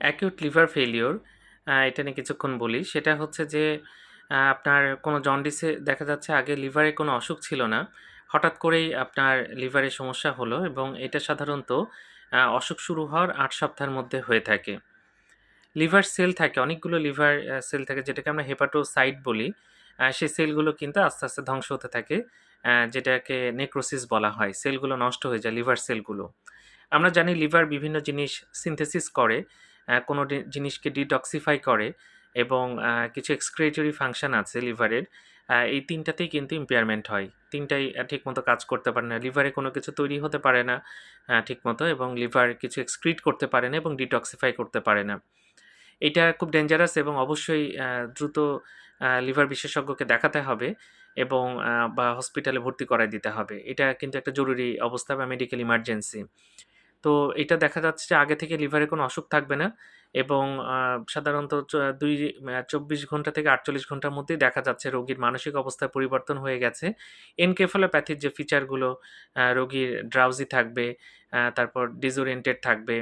Acute liver failure এটা নিয়ে কিছুক্ষণ বলি। সেটা হচ্ছে যে আপনার কোনো জন্ডিসে দেখা যাচ্ছে আগে লিভারে কোনো অসুখ ছিল না। হঠাৎ করেই আপনার লিভারে সমস্যা হলো এবং এটা সাধারণত অসুখ শুরু হওয়ার ৮ সপ্তাহের মধ্যে হয়ে থাকে। লিভার সেল থাকে, অনেকগুলো লিভার সেল থাকে যেটাকে আমরা হেপাটোসাইট বলি। সেই সেলগুলো কিন্তু আস্তে, আস্তে ধ্বংস হতে থাকে। যেটাকে নেক্রোসিস বলা হয়। সেলগুলো নষ্ট হয়ে যায়, লিভার সেলগুলো। আমরা জানি লিভার বিভিন্ন জিনিস সিনথেসিস করে, কোনো জিনিসকে ডিটক্সিফাই করে এবং কিছু এক্সক্রিটরি ফাংশন আছে লিভারের। এই ৩ টাতেই কিন্তু ইম্পেয়ারমেন্ট হয়। ৩ টাই ঠিকমতো কাজ করতে পারে না। লিভারে কোনো কিছু তৈরি হতে পারে না ঠিকমতো এবং লিভার কিছু এক্সক্রিট করতে পারে না এবং ডিটক্সিফাই করতে পারে না। এইটা খুব ডেঞ্জারাস এবং অবশ্যই দ্রুত লিভার বিশেষজ্ঞকে দেখাতে হবে এবং বা হসপিটালে ভর্তি করায় দিতে হবে। এটা কিন্তু একটা জরুরি অবস্থা বা মেডিকেল ইমার্জেন্সি। তো এটা দেখা যাচ্ছে যে আগে থেকে লিভারে কোনো অসুখ থাকবে না এবং আ সাধারণত ২৪ ঘন্টা থেকে ৪৮ ঘন্টার মধ্যেই দেখা যাচ্ছে রোগীর মানসিক অবস্থার পরিবর্তন হয়ে গেছে। এনকেফালোপ্যাথির যে ফিচারগুলো রোগীর ড্রাউজি থাকবে, তারপর ডিসওরিয়েন্টেড থাকবে।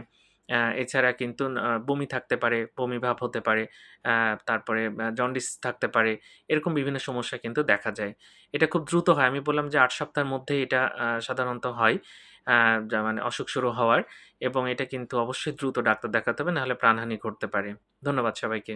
এছাড়া কিন্তু বমি থাকতে পারে, বমি ভাব হতে পারে। আ তারপরে জন্ডিস থাকতে পারে। এরকম বিভিন্ন সমস্যা কিন্তু দেখা যায়। এটা খুব দ্রুত হয়। আমি বললাম যে ৮ সপ্তাহের মধ্যেই এটা সাধারণত হয়। আ যা মানে অসুখ শুরু হওয়ার এবং এটা কিন্তু অবশ্যই দ্রুত ডাক্তার দেখাতে হবে নাহলে প্রাণহানি ঘটতে পারে। ধন্যবাদ সবাইকে।